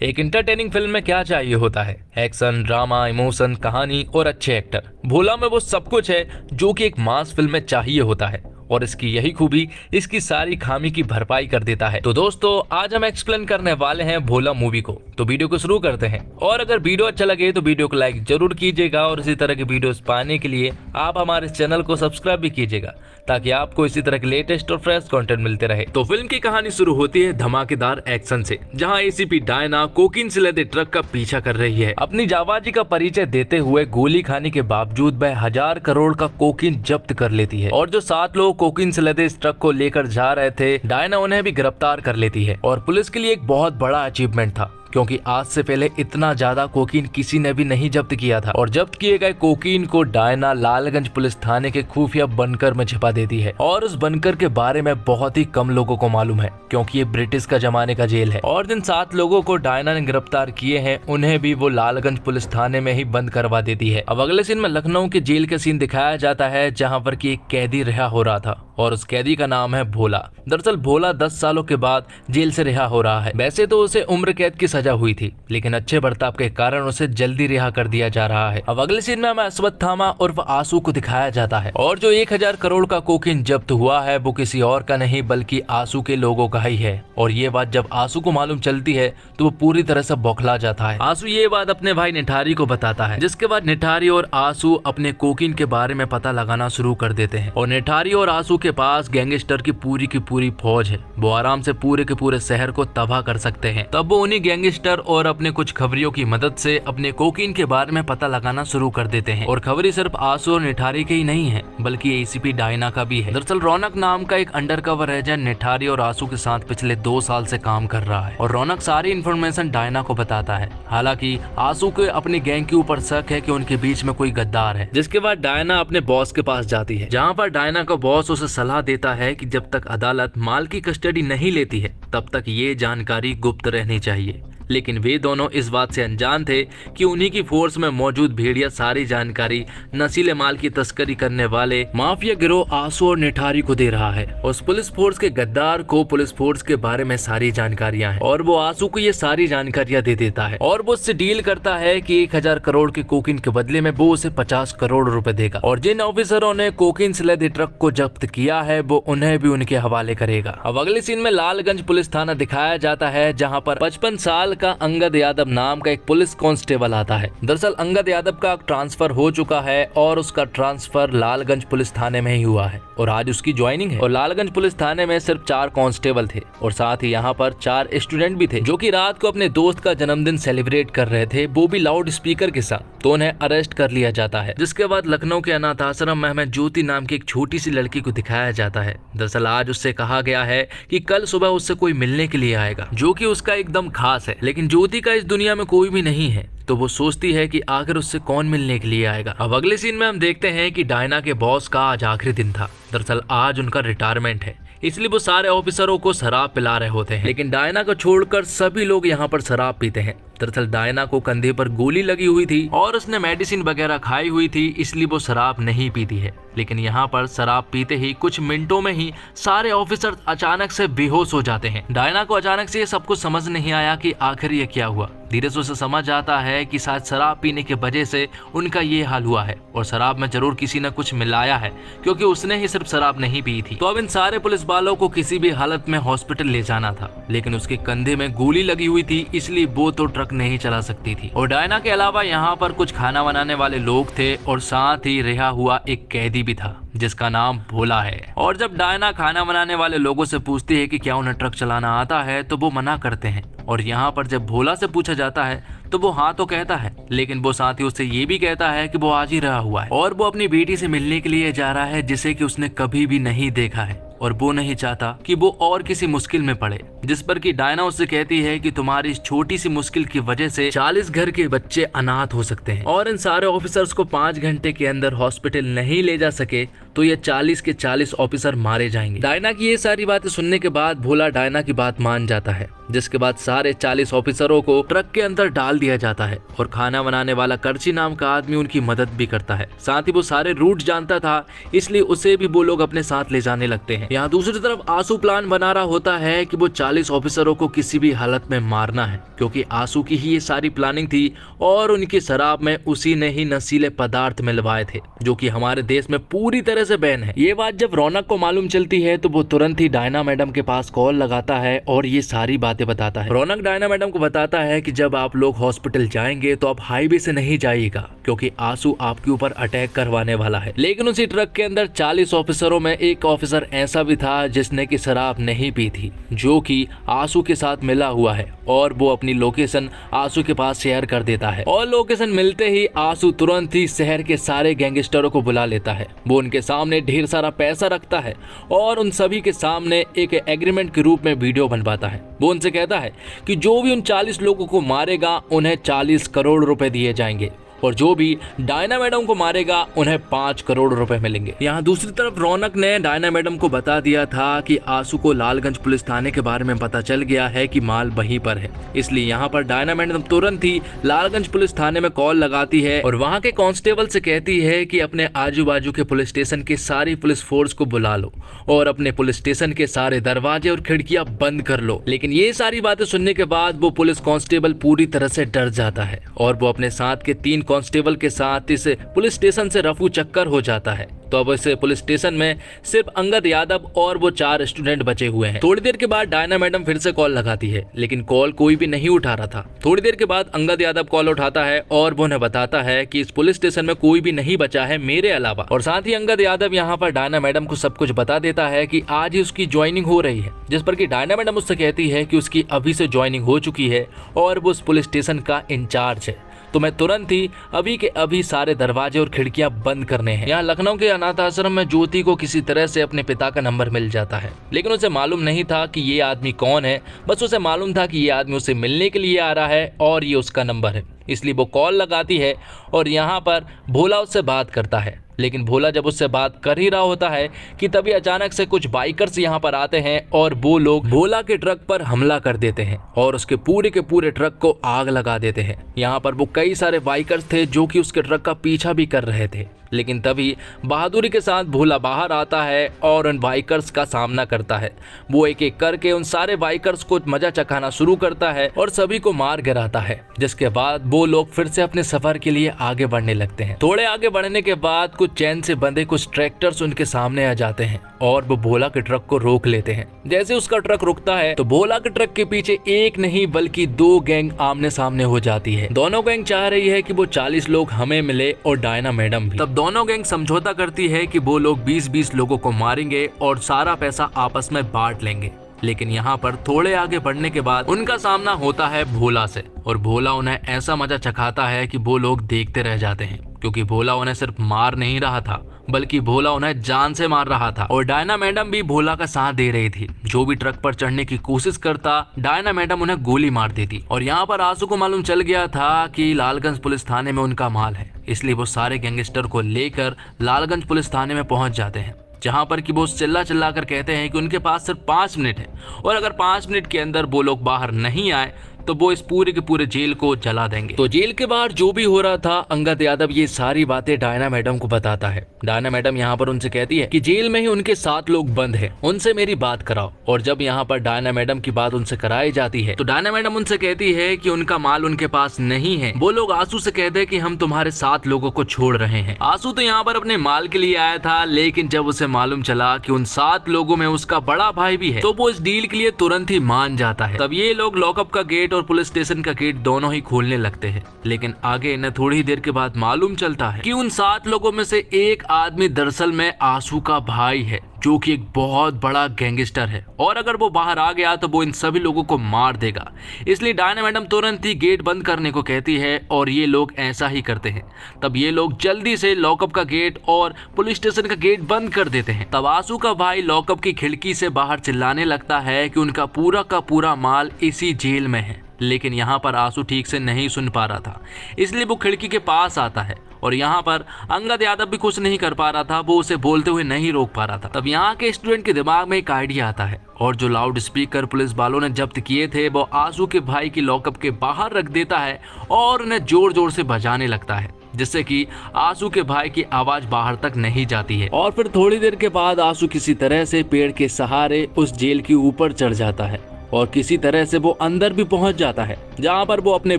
एक entertaining film में क्या चाहिए होता है? एक्शन, ड्रामा, इमोशन, कहानी और अच्छे एक्टर। भोला में वो सब कुछ है जो कि एक मास फिल्म में चाहिए होता है और इसकी यही खूबी इसकी सारी खामी की भरपाई कर देता है। तो दोस्तों, आज हम एक्सप्लेन करने वाले हैं भोला मूवी को। तो वीडियो को शुरू करते हैं और अगर वीडियो अच्छा लगे तो वीडियो को लाइक जरूर कीजिएगा और इसी तरह के वीडियोस पाने के लिए आप हमारे चैनल को सब्सक्राइब भी कीजिएगा ताकि आपको इसी तरह के लेटेस्ट और फ्रेश कंटेंट मिलते रहे। तो फिल्म की कहानी शुरू होती है धमाकेदार एक्शन से, जहां एसीपी डायना कोकीन से लदे ट्रक का पीछा कर रही है। अपनी जाबाजी का परिचय देते हुए गोली खाने के बावजूद वह 1000 करोड़ का कोकीन जब्त कर लेती है और जो 7 लोग कोकीन से लदे इस ट्रक को लेकर जा रहे थे, डायना उन्हें भी गिरफ्तार कर लेती है। और पुलिस के लिए एक बहुत बड़ा अचीवमेंट था क्योंकि आज से पहले इतना ज्यादा कोकीन किसी ने भी नहीं जब्त किया था। और जब्त किए गए कोकीन को डायना लालगंज पुलिस थाने के खुफिया बंकर में छिपा देती है और उस बंकर के बारे में बहुत ही कम लोगों को मालूम है क्योंकि ये ब्रिटिश का जमाने का जेल है। और जिन 7 लोगों को डायना ने गिरफ्तार किए हैं उन्हें भी वो लालगंज पुलिस थाने में ही बंद करवा देती है। अब अगले सीन में लखनऊ के जेल का सीन दिखाया जाता है जहाँ पर की एक कैदी रिहा हो रहा था और उस कैदी का नाम है भोला। दरअसल भोला 10 सालों के बाद जेल से रिहा हो रहा है। वैसे तो उसे उम्र कैद की सजा हुई थी लेकिन अच्छे बर्ताव के कारण उसे जल्दी रिहा कर दिया जा रहा है। अब अगले सीन में हमें अश्वत्थामा उर्फ आंसू को दिखाया जाता है और जो 1000 करोड़ का कोकीन जब्त हुआ है वो किसी और का नहीं बल्कि आंसू के लोगों का ही है। और ये बात जब आंसू को मालूम चलती है तो वो पूरी तरह से बौखला जाता है। आंसू ये बात अपने भाई निठारी को बताता है, जिसके बाद निठारी और आंसू अपने कोकीन के बारे में पता लगाना शुरू कर देते हैं। और निठारी और आंसू के पास गैंगस्टर की पूरी फौज है। वो आराम से पूरे के पूरे शहर को तबाह कर सकते हैं। तब वो उन्हीं गैंगस्टर और अपने कुछ खबरियों की मदद से अपने कोकीन के बारे में पता लगाना शुरू कर देते हैं। और खबरी सिर्फ आंसू और निठारी के ही नहीं है बल्कि एसीपी डायना का भी है। दरअसल रौनक नाम का एक अंडरकवर एजेंट निठारी और आंसू के साथ पिछले 2 साल से काम कर रहा है और रौनक सारी इन्फॉर्मेशन डायना को बताता है। हालांकि आंसू के अपनी गैंग के ऊपर शक है कि उनके बीच में कोई गद्दार है। जिसके बाद डायना अपने बॉस के पास जाती है, जहाँ पर डायना का बॉस उसे सलाह देता है कि जब तक अदालत माल की कस्टडी नहीं लेती है तब तक ये जानकारी गुप्त रहनी चाहिए। लेकिन वे दोनों इस बात से अनजान थे कि उन्हीं की फोर्स में मौजूद भेड़िया सारी जानकारी नशीले माल की तस्करी करने वाले माफिया गिरोह आंसू और निठारी को दे रहा है। उस पुलिस फोर्स के गद्दार को पुलिस फोर्स के बारे में सारी जानकारियां हैं और वो आंसू को ये सारी जानकारियां दे देता है और वो उससे डील करता है कि 1000 करोड़ के कोकीन के बदले में वो उसे 50 करोड़ रुपए देगा और जिन ऑफिसरों ने कोकीन से लदे ट्रक को जब्त किया है वो उन्हें भी उनके हवाले करेगा। अब अगले सीन में लालगंज पुलिस थाना दिखाया जाता है जहाँ पर 55 साल का अंगद यादव नाम का एक पुलिस कांस्टेबल आता है। दरअसल अंगद यादव का ट्रांसफर हो चुका है और उसका ट्रांसफर लालगंज पुलिस थाने में ही हुआ है और आज उसकी ज्वाइनिंग है। और लालगंज पुलिस थाने में सिर्फ 4 कांस्टेबल थे और साथ ही यहाँ पर 4 स्टूडेंट भी थे जो कि रात को अपने दोस्त का जन्मदिन सेलिब्रेट कर रहे थे, वो भी लाउड स्पीकर के साथ। तो उन्हें अरेस्ट कर लिया जाता है। जिसके बाद लखनऊ के अनाथ आश्रम में हमें ज्योति नाम की एक छोटी सी लड़की को दिखाया जाता है। दरअसल आज उससे कहा गया है कि कल सुबह उससे कोई मिलने के लिए आएगा जो कि उसका एकदम खास है। लेकिन ज्योति का इस दुनिया में कोई भी नहीं है तो वो सोचती है कि आखिर उससे कौन मिलने के लिए आएगा। अब अगले सीन में हम देखते हैं कि डायना के बॉस का आज आखिरी दिन था। दरअसल आज उनका रिटायरमेंट है, इसलिए वो सारे ऑफिसरों को शराब पिला रहे होते हैं। लेकिन डायना को छोड़कर सभी लोग यहाँ पर शराब पीते हैं। दरअसल डायना को कंधे पर गोली लगी हुई थी और उसने मेडिसिन वगैरह खाई हुई थी, इसलिए वो शराब नहीं पीती है। लेकिन यहाँ पर शराब पीते ही कुछ मिनटों में ही सारे ऑफिसर अचानक से बेहोश हो जाते हैं। डायना को अचानक से ये सब कुछ समझ नहीं आया कि आखिर ये क्या हुआ। धीरे से उसे समझ आता है कि शायद शराब पीने की वजह से उनका ये हाल हुआ है और शराब में जरूर किसी ने कुछ मिलाया है क्योंकि उसने ही सिर्फ शराब नहीं पी थी। तो अब इन सारे पुलिस वालों को किसी भी हालत में हॉस्पिटल ले जाना था, लेकिन उसके कंधे में गोली लगी हुई थी इसलिए वो तो ट्रक नहीं चला सकती थी। और डायना के अलावा यहाँ पर कुछ खाना बनाने वाले लोग थे और साथ ही रिहा हुआ एक कैदी भी था जिसका नाम भोला है। और जब डायना खाना बनाने वाले लोगों से पूछती है कि क्या उन्हें ट्रक चलाना आता है तो वो मना करते हैं। और यहाँ पर जब भोला से पूछा जाता है तो वो हाँ तो कहता है, लेकिन वो साथ ही उससे ये भी कहता है कि वो आज ही रहा हुआ है और वो अपनी बेटी से मिलने के लिए जा रहा है जिसे कि उसने कभी भी नहीं देखा है और वो नहीं चाहता कि वो और किसी मुश्किल में पड़े। जिस पर कि डायना उससे कहती है कि तुम्हारी इस छोटी सी मुश्किल की वजह से 40 घर के बच्चे अनाथ हो सकते हैं और इन सारे ऑफिसर्स को 5 घंटे के अंदर हॉस्पिटल नहीं ले जा सके तो ये 40 के 40 ऑफिसर मारे जाएंगे। डायना की ये सारी बातें सुनने के बाद भोला डायना की बात मान जाता है, जिसके बाद सारे 40 ऑफिसरों को ट्रक के अंदर डाल दिया जाता है और खाना बनाने वाला करची नाम का आदमी उनकी मदद भी करता है। साथ ही वो सारे रूट जानता था, इसलिए उसे भी वो लोग अपने साथ ले जाने लगते हैं। यहाँ दूसरी तरफ आंसू प्लान बना रहा होता है कि वो 40 ऑफिसरों को किसी भी हालत में मारना है, क्योंकि आंसू की ही ये सारी प्लानिंग थी और उनकी शराब में उसी ने ही नशीले पदार्थ मिलवाए थे, जो कि हमारे देश में पूरी तरह से बैन है। ये बात जब रौनक को मालूम चलती है तो वो तुरंत ही डायना मैडम के पास कॉल लगाता है और ये सारी बातें बताता है। रौनक डायना मैडम को बताता है कि जब आप लोग हॉस्पिटल जाएंगे तो आप हाईवे से नहीं जाइएगा, क्योंकि आंसू आपके ऊपर अटैक करवाने वाला है। लेकिन उसी ट्रक के अंदर 40 ऑफिसरों में एक ऑफिसर ऐसा भी था जिसने की शराब नहीं पी थी, जो कि आंसू के साथ मिला हुआ है, और वो अपनी लोकेशन आंसू के पास शेयर कर देता है। और लोकेशन मिलते ही आंसू तुरंत ही शहर के सारे गैंगस्टरों को बुला लेता है। वो उनके सामने ढेर सारा पैसा रखता है और उन सभी के सामने एक एग्रीमेंट के रूप में वीडियो बनवाता है। वो उनसे कहता है कि जो भी उन 40 लोगों को मारेगा उन्हें 40 करोड़ रुपए दिए जाएंगे, और जो भी डायना मैडम को मारेगा उन्हें 5 करोड़ रुपए मिलेंगे। यहाँ दूसरी तरफ रौनक ने डायना मैडम को बता दिया था कि आंसू को लालगंज पुलिस थाने के बारे में पता चल गया है कि माल वहीं पर है, इसलिए यहाँ पर डायना मैडम तुरंत ही लालगंज पुलिस थाने में कॉल लगाती है और वहाँ के कांस्टेबल से कहती है कि अपने आजू बाजू के पुलिस स्टेशन की सारी पुलिस फोर्स को बुला लो और अपने पुलिस स्टेशन के सारे दरवाजे और खिड़कियां बंद कर लो। लेकिन ये सारी बातें सुनने के बाद वो पुलिस कांस्टेबल पूरी तरह से डर जाता है और वो अपने साथ के 3 कांस्टेबल के साथ इस पुलिस स्टेशन से रफू चक्कर हो जाता है। तो अब इस पुलिस स्टेशन में सिर्फ अंगद यादव और वो 4 स्टूडेंट बचे हुए हैं। थोड़ी देर के बाद डायना मैडम फिर से कॉल लगाती है, लेकिन कॉल कोई भी नहीं उठा रहा था। थोड़ी देर के बाद अंगद यादव कॉल उठाता है और वो उन्हें बताता है कि इस पुलिस स्टेशन में कोई भी नहीं बचा है मेरे अलावा। और साथ ही अंगद यादव यहाँ पर डायना मैडम को सब कुछ बता देता है कि आज ही उसकी ज्वाइनिंग हो रही है, जिस पर कि डायना मैडम उससे कहती है कि उसकी अभी से ज्वाइनिंग हो चुकी है और वो उस पुलिस स्टेशन का इंचार्ज है। तो मैं तुरंत ही अभी के अभी सारे दरवाजे और खिड़कियां बंद करने हैं। यहाँ लखनऊ के अनाथ आश्रम में ज्योति को किसी तरह से अपने पिता का नंबर मिल जाता है, लेकिन उसे मालूम नहीं था कि ये आदमी कौन है। बस उसे मालूम था कि ये आदमी उसे मिलने के लिए आ रहा है और ये उसका नंबर है, इसलिए वो कॉल लगाती है और यहाँ पर भोला उससे बात करता है। लेकिन भोला जब उससे बात कर ही रहा होता है कि तभी अचानक से कुछ बाइकर्स यहाँ पर आते हैं और वो लोग भोला के ट्रक पर हमला कर देते हैं और उसके पूरे ट्रक को आग लगा देते हैं। यहाँ पर वो कई सारे बाइकर्स थे जो कि उसके ट्रक का पीछा भी कर रहे थे, लेकिन तभी बहादुरी के साथ भोला बाहर आता है और उन बाइकर्स का सामना करता है। वो एक एक करके उन सारे बाइकर्स को मजा चखाना शुरू करता है और सभी को मार गिराता है, जिसके बाद वो लोग फिर से अपने सफर के लिए आगे बढ़ने लगते हैं। थोड़े आगे बढ़ने के बाद कुछ चैन से बंधे कुछ ट्रैक्टर्स उनके सामने आ जाते हैं और वो भोला के ट्रक को रोक लेते हैं। जैसे उसका ट्रक रुकता है तो भोला के ट्रक के पीछे एक नहीं बल्कि 2 गैंग आमने सामने हो जाती है। दोनों गैंग चाह रही है कि वो 40 लोग हमें मिले और डायना मैडम भी। तब दोनों गैंग समझौता करती है कि वो लोग 20-20 लोगों को मारेंगे और सारा पैसा आपस में बांट लेंगे। लेकिन यहाँ पर थोड़े आगे बढ़ने के बाद उनका सामना होता है भोला से और भोला उन्हें ऐसा मजा चखाता है कि वो लोग देखते रह जाते हैं, क्योंकि भोला उन्हें सिर्फ मार नहीं रहा था बल्कि भोला उन्हें जान से मार रहा था। और डायना मैडम भी भोला का साथ दे रही थी। जो भी ट्रक पर चढ़ने की कोशिश करता डायना मैडम उन्हें गोली मार देती। और यहाँ पर आंसू को मालूम चल गया था कि लालगंज पुलिस थाने में उनका माल है, इसलिए वो सारे गैंगस्टर को लेकर लालगंज पुलिस थाने में पहुंच जाते हैं, जहां पर कि वो चिल्ला कर कहते हैं कि उनके पास सिर्फ 5 मिनट है और अगर 5 मिनट के अंदर वो लोग बाहर नहीं आए तो वो इस पूरे के पूरे जेल को जला देंगे। तो जेल के बाहर जो भी हो रहा था अंगद यादव ये सारी बातें डायना मैडम को बताता है। डायना मैडम यहाँ पर उनसे कहती है कि जेल में ही उनके 7 लोग बंद हैं, उनसे मेरी बात कराओ। और जब यहाँ पर डायना मैडम की बात उनसे कराई जाती है तो डायना मैडम उनसे कहती है कि उनका माल उनके पास नहीं है। वो लोग आंसू से कहते हैं कि हम तुम्हारे 7 लोगों को छोड़ रहे हैं। आंसू तो यहाँ पर अपने माल के लिए आया था, लेकिन जब उसे मालूम चला कि उन 7 लोगों में उसका बड़ा भाई भी है तो वो इस डील के लिए तुरंत ही मान जाता है। तब ये लोग लॉकअप का गेट और पुलिस स्टेशन का गेट दोनों ही खोलने लगते हैं। लेकिन आगे इन्हें थोड़ी देर के बाद मालूम चलता है कि उन 7 लोगों में से एक आदमी दरअसल में आंसू का भाई है, जो कि एक बहुत बड़ा गैंगस्टर है और अगर वो बाहर आ गया तो वो इन सभी लोगों को मार देगा। इसलिए डायना मैडम तुरंत ही गेट बंद करने को कहती है और ये लोग ऐसा ही करते हैं। तब ये लोग जल्दी से लॉकअप का गेट और पुलिस स्टेशन का गेट बंद कर देते हैं। तब आंसू का भाई लॉकअप की खिड़की से बाहर चिल्लाने लगता है कि उनका पूरा का पूरा माल इसी जेल में है। लेकिन यहाँ पर आंसू ठीक से नहीं सुन पा रहा था, इसलिए वो खिड़की के पास आता है और यहाँ पर अंगद यादव भी कुछ नहीं कर पा रहा था, वो उसे बोलते हुए नहीं रोक पा रहा था। तब यहाँ के स्टूडेंट के दिमाग में एक आइडिया आता है और जो लाउड स्पीकर पुलिस वालों ने जब्त किए थे वो आंसू के भाई की लॉकअप के बाहर रख देता है और उन्हें जोर जोर से बजाने लगता है, जिससे कि आंसू के भाई की आवाज बाहर तक नहीं जाती है। और फिर थोड़ी देर के बाद आंसू किसी तरह से पेड़ के सहारे उस जेल के ऊपर चढ़ जाता है और किसी तरह से वो अंदर भी पहुंच जाता है, जहां पर वो अपने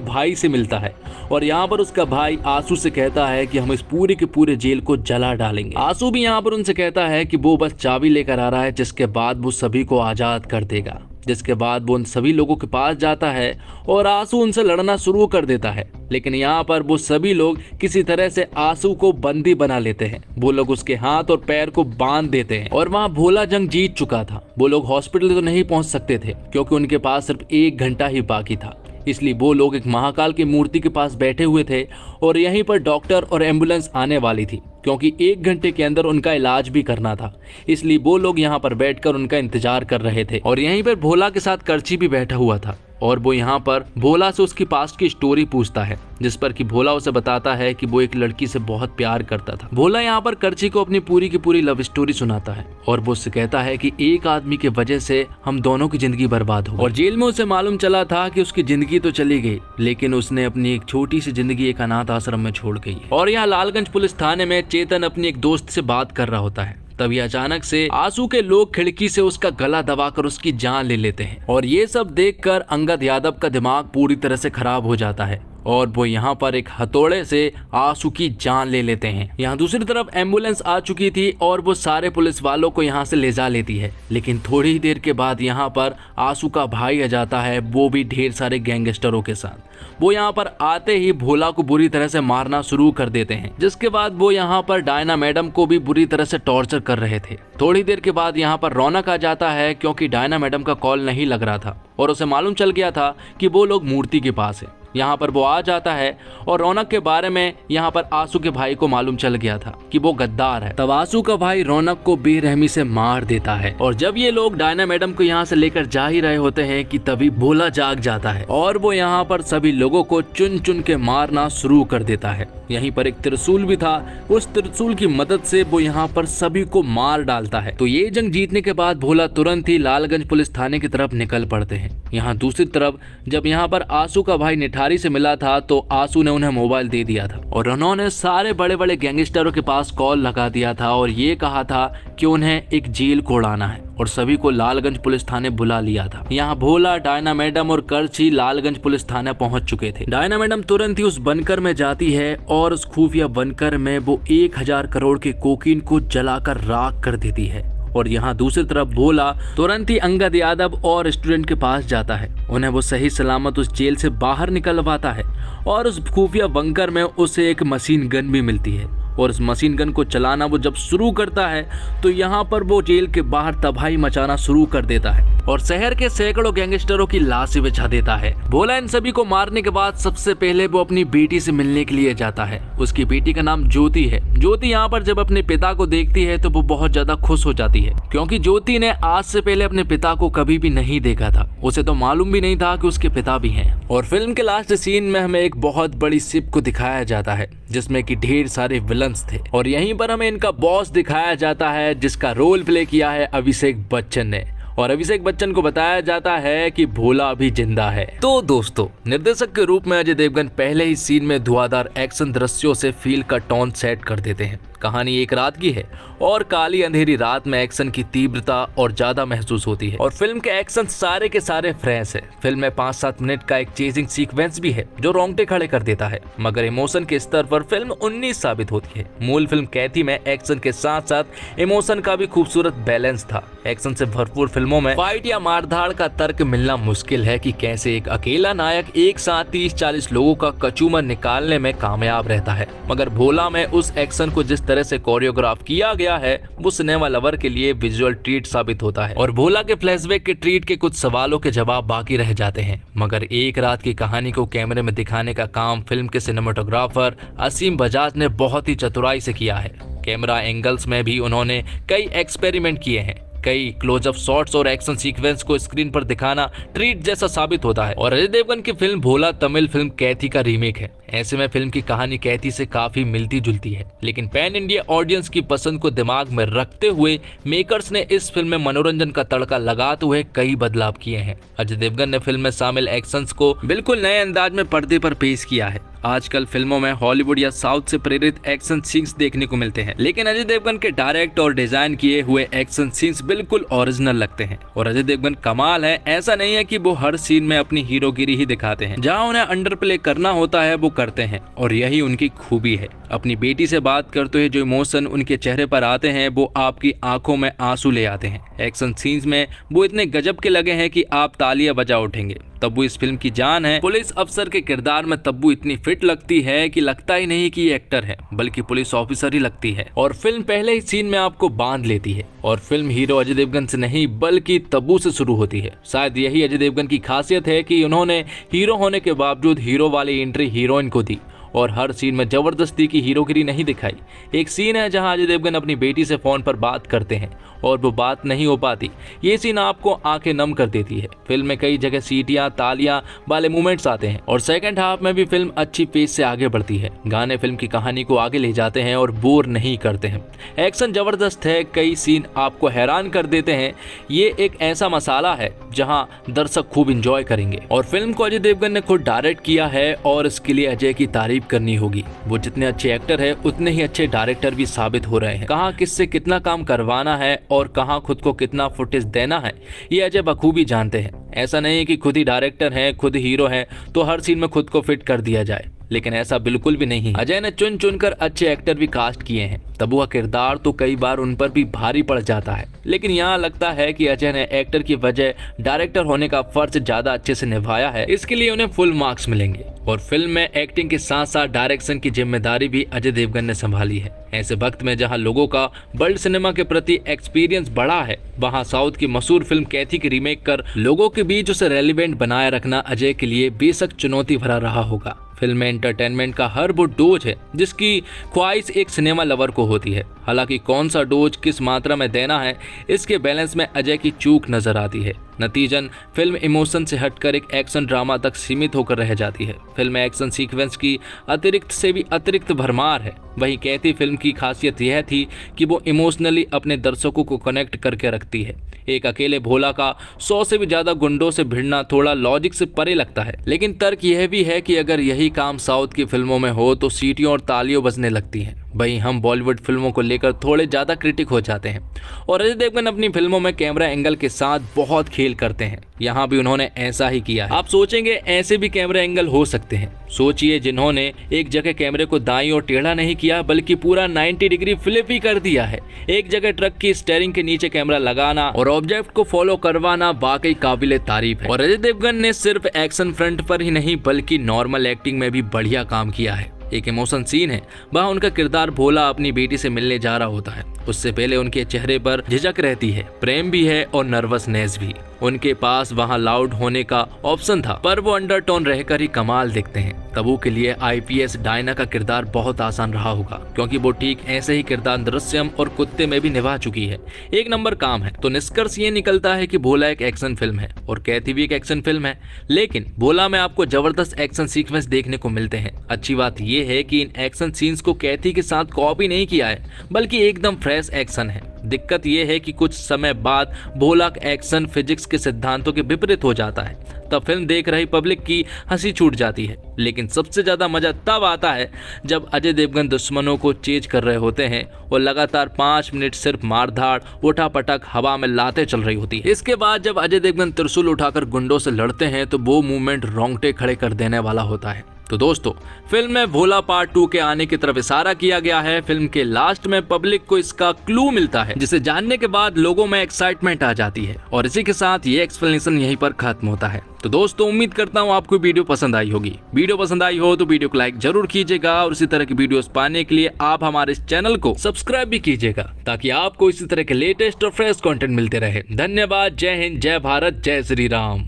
भाई से मिलता है। और यहाँ पर उसका भाई आंसू से कहता है कि हम इस पूरे के पूरे जेल को जला डालेंगे। आंसू भी यहाँ पर उनसे कहता है कि वो बस चाबी लेकर आ रहा है, जिसके बाद वो सभी को आजाद कर देगा। जिसके बाद वो उन सभी लोगों के पास जाता है और आंसू उनसे लड़ना शुरू कर देता है, लेकिन यहाँ पर वो सभी लोग किसी तरह से आंसू को बंदी बना लेते हैं। वो लोग उसके हाथ और पैर को बांध देते हैं और वहाँ भोला जंग जीत चुका था। वो लोग हॉस्पिटल तो नहीं पहुंच सकते थे क्योंकि उनके पास सिर्फ 1 घंटा ही बाकी था, इसलिए वो लोग एक महाकाल की मूर्ति के पास बैठे हुए थे और यहीं पर डॉक्टर और एम्बुलेंस आने वाली थी, क्योंकि 1 घंटे के अंदर उनका इलाज भी करना था। इसलिए वो लोग यहाँ पर बैठकर उनका इंतजार कर रहे थे। और यहीं पर भोला के साथ करची भी बैठा हुआ था और वो यहाँ पर भोला से उसकी पास्ट की स्टोरी पूछता है, जिस पर कि भोला उसे बताता है कि वो एक लड़की से बहुत प्यार करता था। भोला यहाँ पर करची को अपनी पूरी की पूरी लव स्टोरी सुनाता है और वो उससे कहता है कि एक आदमी के वजह से हम दोनों की जिंदगी बर्बाद हो गई। और जेल में उसे मालूम चला था कि उसकी जिंदगी तो चली गई, लेकिन उसने अपनी एक छोटी सी जिंदगी एक अनाथ आश्रम में छोड़ गई। और यहाँ लालगंज पुलिस थाने में चेतन अपनी एक दोस्त से बात कर रहा होता है, तभी अचानक से आंसू के लोग खिड़की से उसका गला दबाकर उसकी जान ले लेते हैं। और ये सब देखकर अंगद यादव का दिमाग पूरी तरह से खराब हो जाता है और वो यहाँ पर एक हथौड़े से आंसू की जान ले लेते हैं। यहाँ दूसरी तरफ एम्बुलेंस आ चुकी थी और वो सारे पुलिस वालों को यहाँ से ले जा लेती है, लेकिन थोड़ी ही देर के बाद यहाँ पर आंसू का भाई आ जाता है, वो भी ढेर सारे गैंगस्टरों के साथ। वो यहाँ पर आते ही भोला को बुरी तरह से मारना शुरू कर देते हैं, जिसके बाद वो यहाँ पर डायना मैडम को भी बुरी तरह से टॉर्चर कर रहे थे। थोड़ी देर के बाद यहाँ पर रौनक आ जाता है, क्योंकि डायना मैडम का कॉल नहीं लग रहा था और उसे मालूम चल गया था कि वो लोग मूर्ति के पास है। यहाँ पर वो आ जाता है और रौनक के बारे में यहाँ पर आंसू के भाई को मालूम चल गया था कि वो गद्दार है। तब आंसू का भाई रौनक को बेरहमी से मार देता है और जब ये लोग डायना मैडम को यहाँ से लेकर जा ही रहे होते हैं कि तभी भोला जाग जाता है और वो यहाँ पर सभी लोगों को चुन चुन के मारना शुरू कर देता है। यहीं पर एक त्रिशूल भी था, उस त्रिशूल की मदद से वो यहाँ पर सभी को मार डालता है। तो ये जंग जीतने के बाद भोला तुरंत ही लालगंज पुलिस थाने की तरफ निकल पड़ते हैं। यहाँ दूसरी तरफ जब यहाँ पर आंसू का भाई निठारी से मिला था तो आंसू ने उन्हें मोबाइल दे दिया था और उन्होंने सारे बड़े बड़े गैंगस्टरों के पास कॉल लगा दिया था और ये कहा था कि उन्हें एक जेल को उड़ाना है और सभी को लालगंज पुलिस थाने बुला लिया था। यहाँ भोला, डायना मैडम और करची लालगंज पुलिस थाने पहुंच चुके थे। डायना मैडम तुरंत ही उस बंकर में जाती है और उस खुफिया बंकर में वो 1000 करोड़ के कोकीन को जलाकर राख कर देती है। और यहाँ दूसरी तरफ भोला तुरंत ही अंगद यादव और स्टूडेंट के पास जाता है, उन्हें वो सही सलामत उस जेल से बाहर निकलवाता है और उस खुफिया बंकर में उसे एक मशीन गन भी मिलती है और उस मशीन गन को चलाना वो जब शुरू करता है तो यहाँ पर वो जेल के बाहर तबाही मचाना शुरू कर देता है और शहर के सैकड़ों गैंगस्टरों की लाशें बिछा देता है। भोला इन सभी को मारने के बाद सबसे पहले वो अपनी बेटी से मिलने के लिए जाता है। उसकी बेटी का नाम ज्योति है। ज्योति यहाँ पर जब अपने पिता को देखती है तो वो बहुत ज्यादा खुश हो जाती है, क्योंकि ज्योति ने आज से पहले अपने पिता को कभी भी नहीं देखा था। उसे तो मालूम भी नहीं था कि उसके पिता भी हैं। और फिल्म के लास्ट सीन में हमें एक बहुत बड़ी शिप को दिखाया जाता है जिसमें कि ढेर सारे विलन्स थे और यहीं पर हमें इनका बॉस दिखाया जाता है जिसका रोल प्ले किया है अभिषेक बच्चन ने। और अभिषेक बच्चन को बताया जाता है कि भोला भी जिंदा है। तो दोस्तों, निर्देशक के रूप में अजय देवगन पहले ही सीन में धुआंधार एक्शन दृश्यों से फील का टोन सेट कर देते हैं। कहानी एक रात की है और काली अंधेरी रात में एक्शन की तीव्रता और ज्यादा महसूस होती है और फिल्म के एक्शन सारे के सारे फ्रेश है। फिल्म में 5-7 मिनट का एक चेजिंग सीक्वेंस भी है जो रोंगटे खड़े कर देता है, मगर इमोशन के स्तर पर फिल्म 19 साबित होती है। मूल फिल्म कैथी में एक्शन के साथ साथ इमोशन का भी खूबसूरत बैलेंस था। एक्शन से भरपूर फिल्मों में फाइट या मारधाड़ का तर्क मिलना मुश्किल है कि कैसे एक अकेला नायक एक साथ 30-40 लोगों का कचूमर निकालने में कामयाब रहता है, मगर भोला में उस एक्शन को जिस तरह से कोरियोग्राफ किया गया है वो सिनेमा लवर के लिए विजुअल ट्रीट साबित होता है। और भोला के फ्लैशबैक के ट्रीट के कुछ सवालों के जवाब बाकी रह जाते हैं, मगर एक रात की कहानी को कैमरे में दिखाने का काम फिल्म के सिनेमाटोग्राफर असीम बजाज ने बहुत ही चतुराई से किया है। कैमरा एंगल्स में भी उन्होंने कई एक्सपेरिमेंट किए हैं। कई क्लोजअप शॉट्स और एक्शन सीक्वेंस को स्क्रीन पर दिखाना ट्रीट जैसा साबित होता है। और अजय देवगन की फिल्म भोला तमिल फिल्म कैथी का रीमेक है। ऐसे में फिल्म की कहानी कैथी से काफी मिलती जुलती है, लेकिन पैन इंडिया ऑडियंस की पसंद को दिमाग में रखते हुए मेकर्स ने इस फिल्म में मनोरंजन का तड़का लगाते हुए कई बदलाव किए हैं। अजय देवगन ने फिल्म में शामिल एक्शंस को बिल्कुल नए अंदाज में पर्दे पर पेश किया है। आजकल फिल्मों में हॉलीवुड या साउथ से प्रेरित एक्शन सीन्स देखने को मिलते हैं, लेकिन अजय देवगन के डायरेक्ट और डिजाइन किए हुए एक्शन सीन्स बिल्कुल ओरिजिनल लगते हैं। और अजय देवगन कमाल है, ऐसा नहीं है कि वो हर सीन में अपनी हीरोगिरी ही दिखाते हैं, जहां उन्हें अंडर प्ले करना होता है वो करते हैं, और यही उनकी खूबी है। अपनी बेटी से बात करते हुए जो इमोशन उनके चेहरे पर आते हैं वो आपकी आंखों में आंसू ले आते हैं। एक्शन सीन्स में वो इतने गजब के लगे हैं कि आप तालियां बजा उठेंगे। तब्बू इस फिल्म की जान है। पुलिस अफसर के किरदार में तब्बू इतनी फिट लगती है कि लगता ही नहीं कि ये एक्टर है, बल्कि पुलिस ऑफिसर ही लगती है, और फिल्म पहले ही सीन में आपको बांध लेती है। और फिल्म हीरो अजय देवगन से नहीं बल्कि तब्बू से शुरू होती है। शायद यही अजय देवगन की खासियत है कि उन्होंने हीरो होने के बावजूद हीरो वाली एंट्री हीरोइन को दी और हर सीन में जबरदस्ती की हीरोगिरी नहीं दिखाई। एक सीन है जहां अजय देवगन अपनी बेटी से फोन पर बात करते हैं और वो बात नहीं हो पाती। ये सीन आपको आंखें नम कर देती है। फिल्म में कई जगह सीटियां तालियां वाले मूवमेंट्स आते हैं और सेकंड हाफ में भी फिल्म अच्छी पेस से आगे बढ़ती है। गाने फिल्म की कहानी को आगे ले जाते हैं और बोर नहीं करते हैं। एक्शन जबरदस्त है, कई सीन आपको हैरान कर देते हैं। ये एक ऐसा मसाला है जहां दर्शक खूब इंजॉय करेंगे। और फिल्म को अजय देवगन ने खुद डायरेक्ट किया है और इसके लिए अजय की तारीफ करनी होगी। वो जितने अच्छे एक्टर है उतने ही अच्छे डायरेक्टर भी साबित हो रहे हैं। कहाँ किससे कितना काम करवाना है और कहाँ खुद को कितना फुटेज देना है, ये अजय बखूबी जानते हैं। ऐसा नहीं है कि खुद ही डायरेक्टर हैं, खुद हीरो हैं तो हर सीन में खुद को फिट कर दिया जाए, लेकिन ऐसा बिल्कुल भी नहीं। अजय ने चुन चुनकर अच्छे एक्टर भी कास्ट किए हैं। तब्बू का किरदार तो कई बार उन पर भी भारी पड़ जाता है, लेकिन यहाँ लगता है कि अजय ने एक्टर की वजह डायरेक्टर होने का फर्ज ज्यादा अच्छे से निभाया है, इसके लिए उन्हें फुल मार्क्स मिलेंगे। और फिल्म में एक्टिंग के साथ साथ डायरेक्शन की जिम्मेदारी भी अजय देवगन ने संभाली है। ऐसे वक्त में जहां लोगों का वर्ल्ड सिनेमा के प्रति एक्सपीरियंस बढ़ा है, वहां साउथ की मशहूर फिल्म कैथी की रीमेक कर लोगों के बीच उसे रेलिवेंट बनाए रखना अजय के लिए बेशक चुनौती भरा रहा होगा। फिल्म में एंटरटेनमेंट का हर वो डोज है जिसकी ख्वाहिश एक सिनेमा लवर को होती है। हालांकि कौन सा डोज किस मात्रा में देना है, इसके बैलेंस में अजय की चूक नजर आती है। नतीजन फिल्म इमोशन से हटकर एक एक्शन ड्रामा तक सीमित होकर रह जाती है। फिल्म में एक्शन सीक्वेंस की अतिरिक्त से भी अतिरिक्त भरमार है। वहीं कैथी फिल्म की खासियत यह थी कि वो इमोशनली अपने दर्शकों को कनेक्ट करके रखती है। एक अकेले भोला का 100 से भी ज्यादा गुंडों से भिड़ना थोड़ा लॉजिक से परे लगता है, लेकिन तर्क यह भी है कि अगर यही काम साउथ की फिल्मों में हो तो सीटियों और तालियों बजने लगती हैं। वहीं हम बॉलीवुड फिल्मों को लेकर थोड़े ज्यादा क्रिटिक हो जाते हैं और अजय देवगन अपनी फिल्मों में कैमरा एंगल के साथ बहुत खेल करते हैं। यहाँ भी उन्होंने ऐसा ही किया है। आप सोचेंगे ऐसे भी कैमरा एंगल हो सकते हैं। सोचिए जिन्होंने एक जगह कैमरे को दाईं और टेढ़ा नहीं किया बल्कि पूरा 90 डिग्री फ्लिप ही कर दिया है। एक जगह ट्रक की स्टीयरिंग के नीचे कैमरा लगाना और ऑब्जेक्ट को फॉलो करवाना वाकई काबिले तारीफ है। और अजय देवगन ने सिर्फ एक्शन फ्रंट पर ही नहीं बल्कि नॉर्मल एक्टिंग में भी बढ़िया काम किया है। एक इमोशन सीन है, वहाँ उनका किरदार भोला अपनी बेटी से मिलने जा रहा होता है। उससे पहले उनके चेहरे पर झिझक रहती है, प्रेम भी है और नर्वसनेस भी। उनके पास वहाँ लाउड होने का ऑप्शन था, पर वो अंडरटोन रहकर ही कमाल दिखते हैं। तब्बू के लिए आईपीएस डायना का किरदार बहुत आसान रहा होगा, क्योंकि वो ठीक ऐसे ही किरदार दृश्यम और कुत्ते में भी निभा चुकी है। एक नंबर काम है। तो निष्कर्ष ये निकलता है कि भोला एक एक्शन फिल्म है और कैथी भी एक एक्शन फिल्म है, लेकिन भोला में आपको जबरदस्त एक्शन सीक्वेंस देखने को मिलते हैं। अच्छी बात ये है कि इन एक्शन सीन्स को कैथी के साथ कॉपी नहीं किया है, बल्कि एकदम फ्रेश एक्शन है। दिक्कत यह है कि कुछ समय बाद भोला एक्शन फिजिक्स के सिद्धांतों के विपरीत हो जाता है, तब फिल्म देख रही पब्लिक की हंसी छूट जाती है। लेकिन सबसे ज्यादा मजा तब आता है जब अजय देवगन दुश्मनों को चेज कर रहे होते हैं और लगातार 5 मिनट सिर्फ मारधाड़ उठापटक हवा में लाते चल रही होती है। इसके बाद जब अजय देवगन त्रिशूल उठाकर गुंडों से लड़ते हैं तो वो मूवमेंट रोंगटे खड़े कर देने वाला होता है। तो दोस्तों, फिल्म में भोला पार्ट 2 के आने की तरफ इशारा किया गया है। फिल्म के लास्ट में पब्लिक को इसका क्लू मिलता है, जिसे जानने के बाद लोगों में एक्साइटमेंट आ जाती है और इसी के साथ ये एक्सप्लेनेशन यहीं पर खत्म होता है। तो दोस्तों, उम्मीद करता हूँ आपको वीडियो पसंद आई होगी। वीडियो पसंद आई हो तो वीडियो को लाइक जरूर कीजिएगा और इसी तरह की वीडियोस पाने के लिए आप हमारे इस चैनल को सब्सक्राइब भी कीजिएगा, ताकि आपको इसी तरह के लेटेस्ट और फ्रेश कंटेंट मिलते रहे। धन्यवाद। जय हिंद, जय भारत, जय श्री राम।